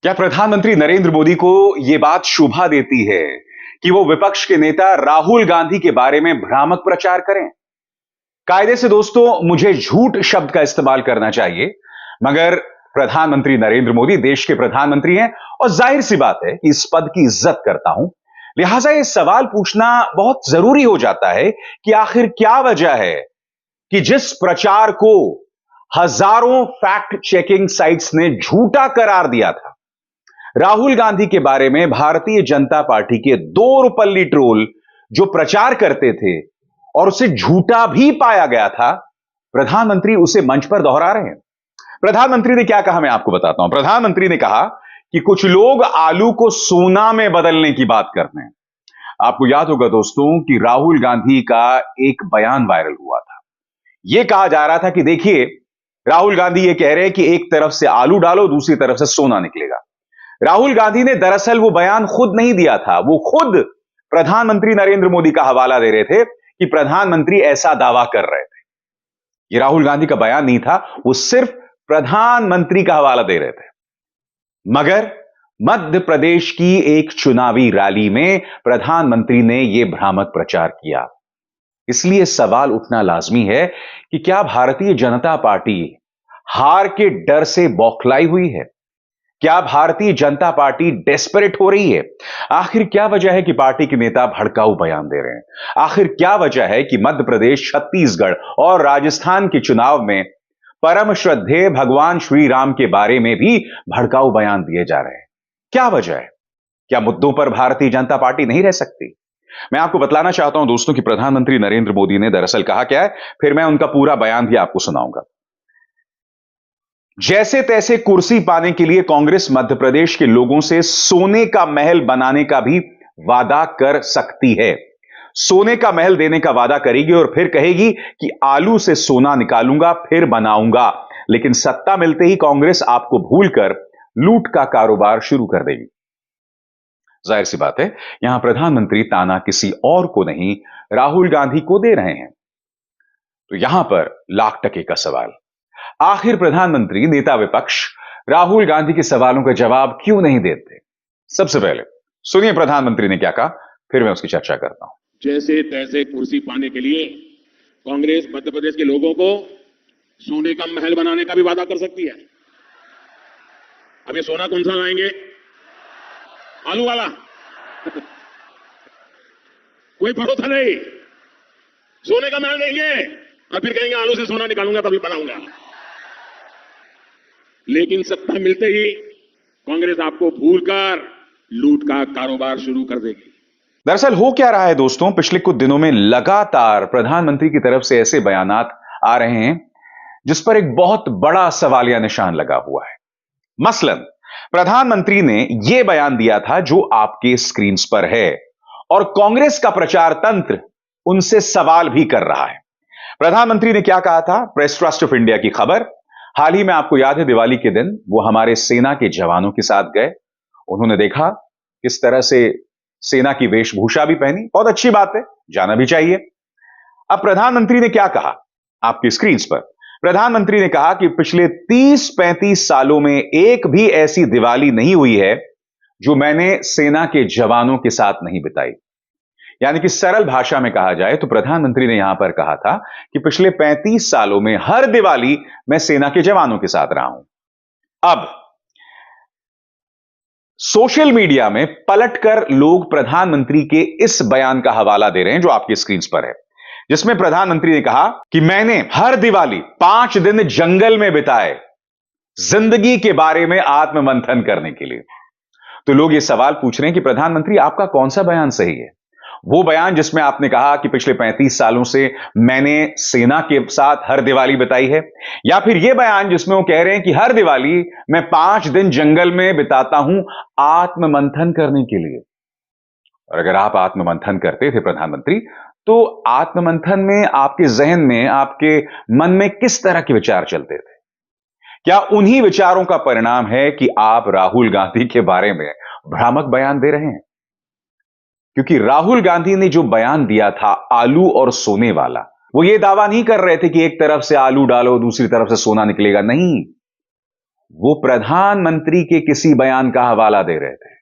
क्या प्रधानमंत्री नरेंद्र मोदी को यह बात शोभा देती है कि वो विपक्ष के नेता राहुल गांधी के बारे में भ्रामक प्रचार करें? कायदे से दोस्तों मुझे झूठ शब्द का इस्तेमाल करना चाहिए, मगर प्रधानमंत्री नरेंद्र मोदी देश के प्रधानमंत्री हैं और जाहिर सी बात है कि इस पद की इज्जत करता हूं। लिहाजा यह सवाल पूछना बहुत जरूरी हो जाता है कि आखिर क्या वजह है कि जिस प्रचार को हजारों फैक्ट चेकिंग साइट्स ने झूठा करार दिया था, राहुल गांधी के बारे में भारतीय जनता पार्टी के दो रुपल्ली ट्रोल जो प्रचार करते थे और उसे झूठा भी पाया गया था, प्रधानमंत्री उसे मंच पर दोहरा रहे हैं। प्रधानमंत्री ने क्या कहा, मैं आपको बताता हूं। प्रधानमंत्री ने कहा कि कुछ लोग आलू को सोना में बदलने की बात करते हैं। आपको याद होगा दोस्तों कि राहुल गांधी का एक बयान वायरल हुआ था। यह कहा जा रहा था कि देखिए, राहुल गांधी यह कह रहे हैं कि एक तरफ से आलू डालो, दूसरी तरफ से सोना निकलेगा। राहुल गांधी ने दरअसल वो बयान खुद नहीं दिया था, वो खुद प्रधानमंत्री नरेंद्र मोदी का हवाला दे रहे थे कि प्रधानमंत्री ऐसा दावा कर रहे थे। ये राहुल गांधी का बयान नहीं था, वो सिर्फ प्रधानमंत्री का हवाला दे रहे थे। मगर मध्य प्रदेश की एक चुनावी रैली में प्रधानमंत्री ने यह भ्रामक प्रचार किया। इसलिए सवाल उठना लाजमी है कि क्या भारतीय जनता पार्टी हार के डर से बौखलाई हुई है? क्या भारतीय जनता पार्टी डेस्परेट हो रही है? आखिर क्या वजह है कि पार्टी के नेता भड़काऊ बयान दे रहे हैं? आखिर क्या वजह है कि मध्य प्रदेश, छत्तीसगढ़ और राजस्थान के चुनाव में परम श्रद्धेय भगवान श्री राम के बारे में भी भड़काऊ बयान दिए जा रहे हैं? क्या वजह है? क्या मुद्दों पर भारतीय जनता पार्टी नहीं रह सकती? मैं आपको बतलाना चाहता हूं दोस्तों कि प्रधानमंत्री नरेंद्र मोदी ने दरअसल कहा क्या है, फिर मैं उनका पूरा बयान भी आपको सुनाऊंगा। जैसे तैसे कुर्सी पाने के लिए कांग्रेस मध्य प्रदेश के लोगों से सोने का महल बनाने का भी वादा कर सकती है। सोने का महल देने का वादा करेगी और फिर कहेगी कि आलू से सोना निकालूंगा फिर बनाऊंगा। लेकिन सत्ता मिलते ही कांग्रेस आपको भूलकर लूट का कारोबार शुरू कर देगी। जाहिर सी बात है, यहां प्रधानमंत्री ताना किसी और को नहीं, राहुल गांधी को दे रहे हैं। तो यहां पर लाख टके का सवाल, आखिर प्रधानमंत्री नेता विपक्ष राहुल गांधी के सवालों का जवाब क्यों नहीं देते? सबसे पहले सुनिए प्रधानमंत्री ने क्या कहा, फिर मैं उसकी चर्चा करता हूं। जैसे तैसे कुर्सी पाने के लिए कांग्रेस मध्य प्रदेश के लोगों को सोने का महल बनाने का भी वादा कर सकती है। अब ये सोना कौन सा लाएंगे? आलू वाला। कोई भरोसा नहीं। सोने का महल देंगे और फिर कहेंगे आलू से सोना निकालूंगा तभी बनाऊंगा। लेकिन सत्ता मिलते ही कांग्रेस आपको भूलकर लूट का कारोबार शुरू कर देगी। दरअसल हो क्या रहा है दोस्तों, पिछले कुछ दिनों में लगातार प्रधानमंत्री की तरफ से ऐसे बयानात आ रहे हैं जिस पर एक बहुत बड़ा सवालिया निशान लगा हुआ है। मसलन प्रधानमंत्री ने यह बयान दिया था जो आपके स्क्रीन पर है, और कांग्रेस का प्रचार तंत्र उनसे सवाल भी कर रहा है। प्रधानमंत्री ने क्या कहा था? प्रेस ट्रस्ट ऑफ इंडिया की खबर, हाल ही में आपको याद है दिवाली के दिन वो हमारे सेना के जवानों के साथ गए। उन्होंने देखा किस तरह से सेना की वेशभूषा भी पहनी, बहुत अच्छी बात है, जाना भी चाहिए। अब प्रधानमंत्री ने क्या कहा आपकी स्क्रीन पर? प्रधानमंत्री ने कहा कि पिछले 30-35 सालों में एक भी ऐसी दिवाली नहीं हुई है जो मैंने सेना के जवानों के साथ नहीं बिताई। यानी कि सरल भाषा में कहा जाए तो प्रधानमंत्री ने यहां पर कहा था कि पिछले 35 सालों में हर दिवाली मैं सेना के जवानों के साथ रहा हूं। अब सोशल मीडिया में पलटकर लोग प्रधानमंत्री के इस बयान का हवाला दे रहे हैं जो आपकी स्क्रीन पर है, जिसमें प्रधानमंत्री ने कहा कि मैंने हर दिवाली 5 दिन जंगल में बिताए जिंदगी के बारे में आत्ममंथन करने के लिए। तो लोग ये सवाल पूछ रहे हैं कि प्रधानमंत्री आपका कौन सा बयान सही है? वो बयान जिसमें आपने कहा कि पिछले 35 सालों से मैंने सेना के साथ हर दिवाली बिताई है, या फिर यह बयान जिसमें वो कह रहे हैं कि हर दिवाली मैं 5 दिन जंगल में बिताता हूं आत्ममंथन करने के लिए? और अगर आप आत्ममंथन करते थे प्रधानमंत्री, तो आत्ममंथन में आपके जहन में, आपके मन में किस तरह के विचार चलते थे? क्या उन्हीं विचारों का परिणाम है कि आप राहुल गांधी के बारे में भ्रामक बयान दे रहे हैं? क्योंकि राहुल गांधी ने जो बयान दिया था आलू और सोने वाला, वो ये दावा नहीं कर रहे थे कि एक तरफ से आलू डालो दूसरी तरफ से सोना निकलेगा। नहीं, वो प्रधानमंत्री के किसी बयान का हवाला दे रहे थे।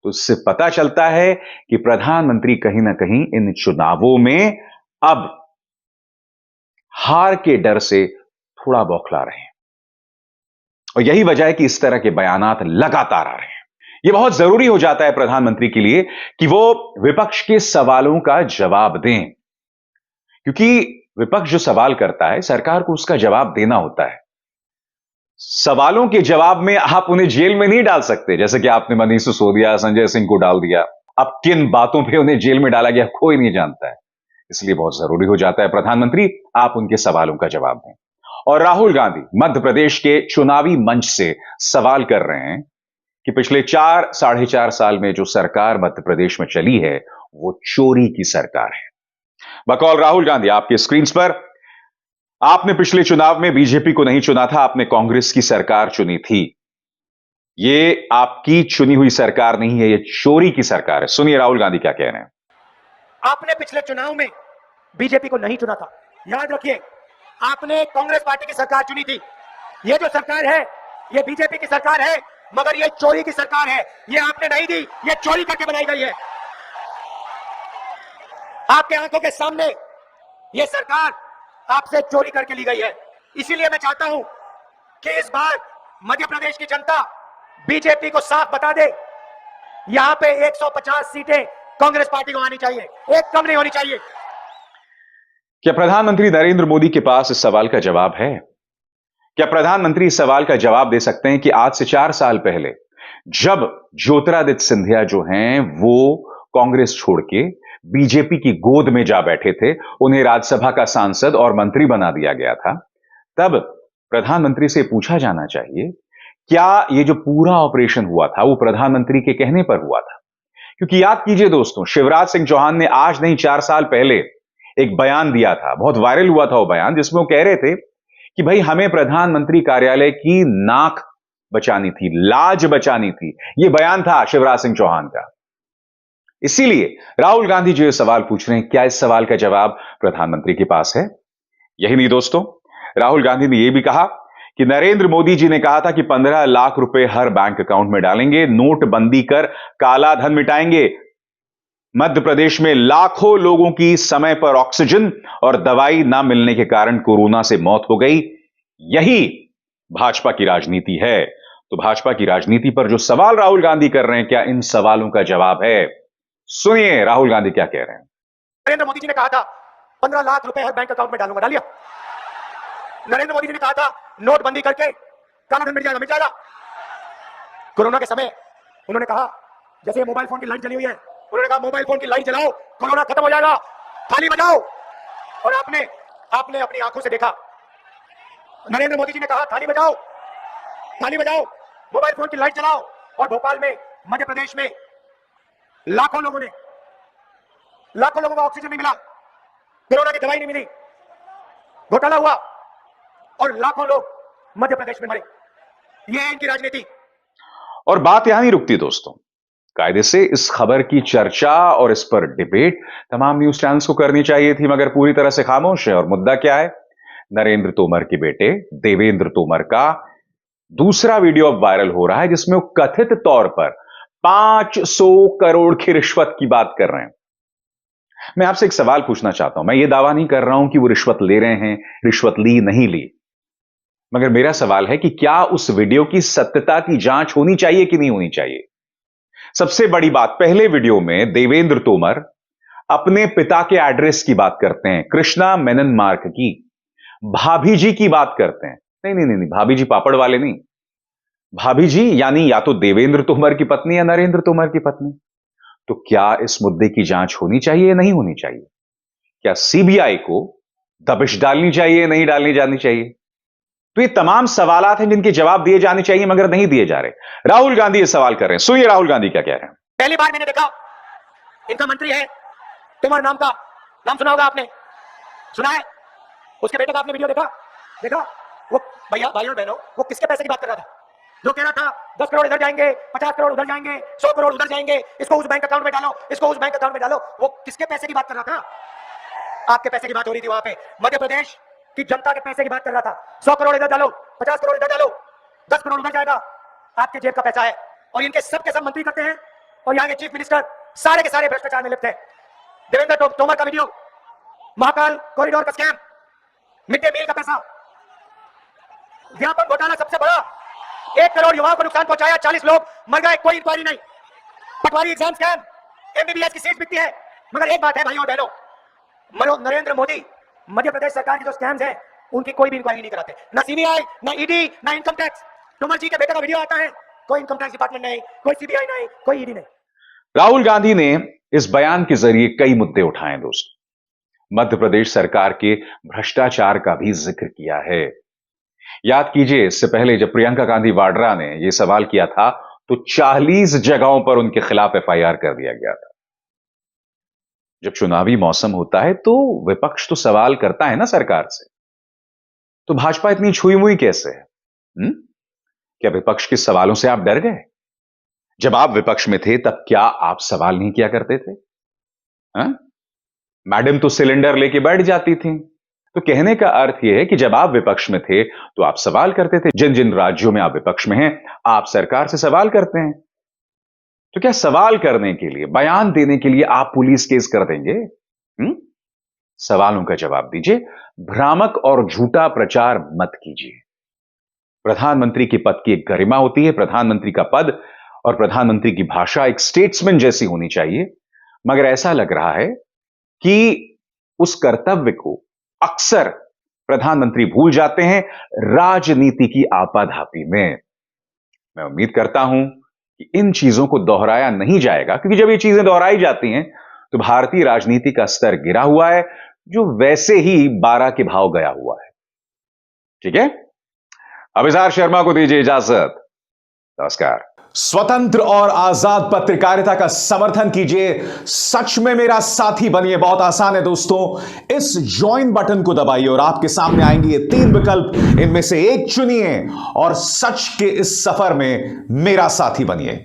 तो इससे पता चलता है कि प्रधानमंत्री कहीं ना कहीं इन चुनावों में अब हार के डर से थोड़ा बौखला रहे हैं, और यही वजह है कि इस तरह के बयानात लगातार आ रहे हैं। यह बहुत जरूरी हो जाता है प्रधानमंत्री के लिए कि वो विपक्ष के सवालों का जवाब दें, क्योंकि विपक्ष जो सवाल करता है सरकार को उसका जवाब देना होता है। सवालों के जवाब में आप उन्हें जेल में नहीं डाल सकते, जैसे कि आपने मनीष सिसोदिया, संजय सिंह को डाल दिया। अब किन बातों पे उन्हें जेल में डाला गया कोई नहीं जानता है, इसलिए बहुत जरूरी हो जाता है प्रधानमंत्री आप उनके सवालों का जवाब दें। और राहुल गांधी मध्य प्रदेश के चुनावी मंच से सवाल कर रहे हैं कि पिछले 4-4.5 साल में जो सरकार मध्य प्रदेश में चली है वो चोरी की सरकार है। बकौल राहुल गांधी आपके स्क्रीन पर, आपने पिछले चुनाव में बीजेपी को नहीं चुना था, आपने कांग्रेस की सरकार चुनी थी। ये आपकी चुनी हुई सरकार नहीं है, ये चोरी की सरकार है। सुनिए राहुल गांधी क्या कह रहे हैं। आपने पिछले चुनाव में बीजेपी को नहीं चुना था, याद रखिए, आपने कांग्रेस पार्टी की सरकार चुनी थी। ये जो सरकार है ये बीजेपी की सरकार है, मगर ये चोरी की सरकार है। ये आपने नहीं दी, ये चोरी करके बनाई गई है। आपके आंखों के सामने ये सरकार आपसे चोरी करके ली गई है। इसीलिए मैं चाहता हूं कि इस बार मध्य प्रदेश की जनता बीजेपी को साफ बता दे, यहां पे 150 सीटें कांग्रेस पार्टी को आनी चाहिए, एक कम नहीं होनी चाहिए। क्या प्रधानमंत्री नरेंद्र मोदी के पास इस सवाल का जवाब है? क्या प्रधानमंत्री इस सवाल का जवाब दे सकते हैं कि आज से 4 साल पहले जब ज्योतिरादित्य सिंधिया जो हैं वो कांग्रेस छोड़ के बीजेपी की गोद में जा बैठे थे, उन्हें राज्यसभा का सांसद और मंत्री बना दिया गया था, तब प्रधानमंत्री से पूछा जाना चाहिए क्या ये जो पूरा ऑपरेशन हुआ था वो प्रधानमंत्री के कहने पर हुआ था? क्योंकि याद कीजिए दोस्तों, शिवराज सिंह चौहान ने आज नहीं 4 साल पहले एक बयान दिया था, बहुत वायरल हुआ था वो बयान, जिसमें वो कह रहे थे कि भाई हमें प्रधानमंत्री कार्यालय की नाक बचानी थी, लाज बचानी थी। यह बयान था शिवराज सिंह चौहान का। इसीलिए राहुल गांधी जो ये सवाल पूछ रहे हैं, क्या इस सवाल का जवाब प्रधानमंत्री के पास है? यही नहीं दोस्तों, राहुल गांधी ने यह भी कहा कि नरेंद्र मोदी जी ने कहा था कि 15 लाख रुपए हर बैंक अकाउंट में डालेंगे, नोटबंदी कर काला धन मिटाएंगे। मध्य प्रदेश में लाखों लोगों की समय पर ऑक्सीजन और दवाई ना मिलने के कारण कोरोना से मौत हो गई। यही भाजपा की राजनीति है। तो भाजपा की राजनीति पर जो सवाल राहुल गांधी कर रहे हैं, क्या इन सवालों का जवाब है? सुनिए राहुल गांधी क्या कह रहे हैं। नरेंद्र मोदी जी ने कहा था 15 लाख रुपए हर बैंक अकाउंट में डालूंगा, डालिया। नरेंद्र मोदी जी ने कहा था नोटबंदी करके काला धन मिट जाएगा, मिट जाएगा। कोरोना के समय उन्होंने कहा, जैसे मोबाइल फोन की लाइट जली हुई है, उन्होंने कहा मोबाइल फोन की लाइट जलाओ, कोरोना खत्म हो जाएगा, थाली बजाओ। और आपने अपनी आंखों से देखा, नरेंद्र मोदी जी ने कहा थाली बजाओ, थाली बजाओ, मोबाइल फोन की लाइट जलाओ। और भोपाल में, मध्य प्रदेश में लाखों लोगों को ऑक्सीजन नहीं मिला, कोरोना की दवाई नहीं मिली, घोटाला हुआ और लाखों लोग मध्य प्रदेश में मरे। यह है इनकी राजनीति। और बात यहां नहीं रुकती दोस्तों, कायदे से इस खबर की चर्चा और इस पर डिबेट तमाम न्यूज चैनल्स को करनी चाहिए थी, मगर पूरी तरह से खामोश है। और मुद्दा क्या है? नरेंद्र तोमर के बेटे देवेंद्र तोमर का दूसरा वीडियो अब वायरल हो रहा है, जिसमें वो कथित तौर पर 500 करोड़ की रिश्वत की बात कर रहे हैं। मैं आपसे एक सवाल पूछना चाहता हूं, मैं ये दावा नहीं कर रहा हूं कि वो रिश्वत ले रहे हैं, रिश्वत ली नहीं ली, मगर मेरा सवाल है कि क्या उस वीडियो की सत्यता की जांच होनी चाहिए कि नहीं होनी चाहिए? सबसे बड़ी बात, पहले वीडियो में देवेंद्र तोमर अपने पिता के एड्रेस की बात करते हैं, कृष्णा मेनन मार्ग की, भाभी जी की बात करते हैं। नहीं नहीं नहीं, भाभी जी पापड़ वाले नहीं, भाभी जी यानी या तो देवेंद्र तोमर की पत्नी या नरेंद्र तोमर की पत्नी। तो क्या इस मुद्दे की जांच होनी चाहिए या नहीं होनी चाहिए? क्या सीबीआई को दबिश डालनी चाहिए, नहीं डालनी जानी चाहिए? तो ये तमाम सवालात हैं जिनके जवाब दिए जाने चाहिए, मगर नहीं दिए जा रहे। राहुल गांधी ये सवाल कर रहे हैं, सुनिए राहुल गांधी क्या कह रहे हैं। पहली बार मैंने देखा, इनका मंत्री है तोमर नाम का, नाम सुना होगा आपने, सुना है? उसके बेटे का आपने वीडियो देखा? वो भैया, भाई और बहनों, वो किसके पैसे की बात कर रहा था? जो कह रहा था 10 करोड़ इधर जाएंगे, 50 करोड़ उधर जाएंगे, 100 करोड़ उधर जाएंगे, इसको उस बैंक अकाउंट में डालो, इसको उस बैंक अकाउंट में डालो। वो किसके पैसे की बात कर रहा था? आपके पैसे की बात हो रही थी वहां पे। मध्य प्रदेश की जनता के पैसे की बात कर रहा था। 100 करोड़ इधर डालो, 50 करोड़ इधर डालो, 10 करोड़ उधर जाएगा, आपके जेब का पैसा है। और इनके सब मंत्री करते हैं और यहाँ के चीफ मिनिस्टर सारे के सारे भ्रष्टाचार में लिप्त हैं। देवेंद्र तोमर का वीडियो, महाकाल कॉरिडोर का स्कैम, मिड डे मील का पैसा, व्यापक घोटाला सबसे बड़ा, 1 करोड़ युवाओं को नुकसान पहुंचाया, 40 लोग मर गए, कोई इंक्वायरी नहीं। पटवारी एग्जाम स्कैम, एमबीबीएस की सीट बिकती है। मगर एक बात है भाइयों और बहनों, नरेंद्र मोदी मध्य प्रदेश सरकार के जो स्कैम्स हैं उनकी कोई भी इंक्वायरी नहीं कराते, ना सीबीआई, ना ईडी, ना इनकम टैक्स। तोमर जी के बेटे का वीडियो आता है, कोई इनकम टैक्स डिपार्टमेंट नहीं, कोई सीबीआई नहीं, कोई ईडी नहीं। राहुल गांधी ने इस बयान के जरिए कई मुद्दे उठाए दोस्तों। मध्य प्रदेश सरकार के भ्रष्टाचार का भी जिक्र किया है। याद कीजिए, इससे पहले जब प्रियंका गांधी वाड्रा ने यह सवाल किया था तो 40 जगहों पर उनके खिलाफ एफआईआर कर दिया गया था। जब चुनावी मौसम होता है तो विपक्ष तो सवाल करता है ना सरकार से, तो भाजपा इतनी छुई मुई कैसे है? क्या विपक्ष के सवालों से आप डर गए? जब आप विपक्ष में थे तब क्या आप सवाल नहीं किया करते थे? मैडम तो सिलेंडर लेके बैठ जाती थी। तो कहने का अर्थ यह है कि जब आप विपक्ष में थे तो आप सवाल करते थे। जिन जिन राज्यों में आप विपक्ष में हैं, आप सरकार से सवाल करते हैं। तो क्या सवाल करने के लिए, बयान देने के लिए आप पुलिस केस कर देंगे? सवालों का जवाब दीजिए, भ्रामक और झूठा प्रचार मत कीजिए। प्रधानमंत्री के पद की एक गरिमा होती है। प्रधानमंत्री का पद और प्रधानमंत्री की भाषा एक स्टेट्समैन जैसी होनी चाहिए, मगर ऐसा लग रहा है कि उस कर्तव्य को अक्सर प्रधानमंत्री भूल जाते हैं राजनीति की आपाधापी में। मैं उम्मीद करता हूं कि इन चीजों को दोहराया नहीं जाएगा, क्योंकि जब ये चीजें दोहराई जाती हैं तो भारतीय राजनीति का स्तर गिरा हुआ है, जो वैसे ही 12 के भाव गया हुआ है। ठीक है, अभिसार शर्मा को दीजिए इजाजत। नमस्कार। स्वतंत्र और आजाद पत्रकारिता का समर्थन कीजिए, सच में मेरा साथी बनिए। बहुत आसान है दोस्तों, इस ज्वाइन बटन को दबाइए और आपके सामने आएंगे ये 3 विकल्प, इनमें से एक चुनिए और सच के इस सफर में मेरा साथी बनिए।